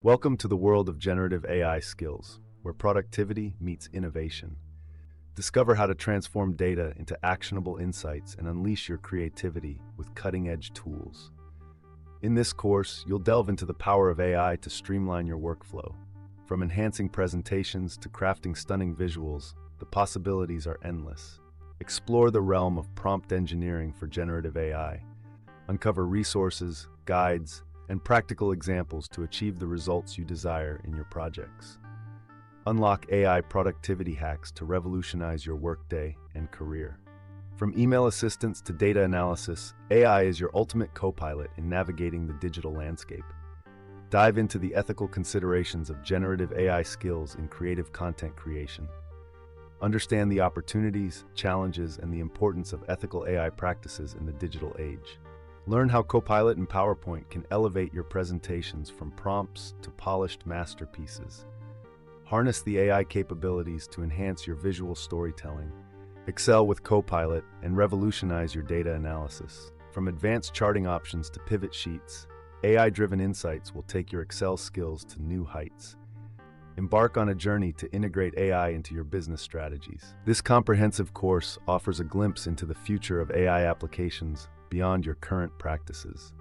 Welcome to the world of generative AI skills, where productivity meets innovation. Discover how to transform data into actionable insights and unleash your creativity with cutting-edge tools. In this course, you'll delve into the power of AI to streamline your workflow. From enhancing presentations to crafting stunning visuals, the possibilities are endless. Explore the realm of prompt engineering for generative AI. Uncover resources, guides, and practical examples to achieve the results you desire in your projects. Unlock AI productivity hacks to revolutionize your workday and career. From email assistance to data analysis, AI is your ultimate co-pilot in navigating the digital landscape. Dive into the ethical considerations of generative AI skills in creative content creation. Understand the opportunities, challenges, and the importance of ethical AI practices in the digital age. Learn how Copilot and PowerPoint can elevate your presentations from prompts to polished masterpieces. Harness the AI capabilities to enhance your visual storytelling. Excel with Copilot and revolutionize your data analysis. From advanced charting options to pivot sheets, AI-driven insights will take your Excel skills to new heights. Embark on a journey to integrate AI into your business strategies. This comprehensive course offers a glimpse into the future of AI applications beyond your current practices.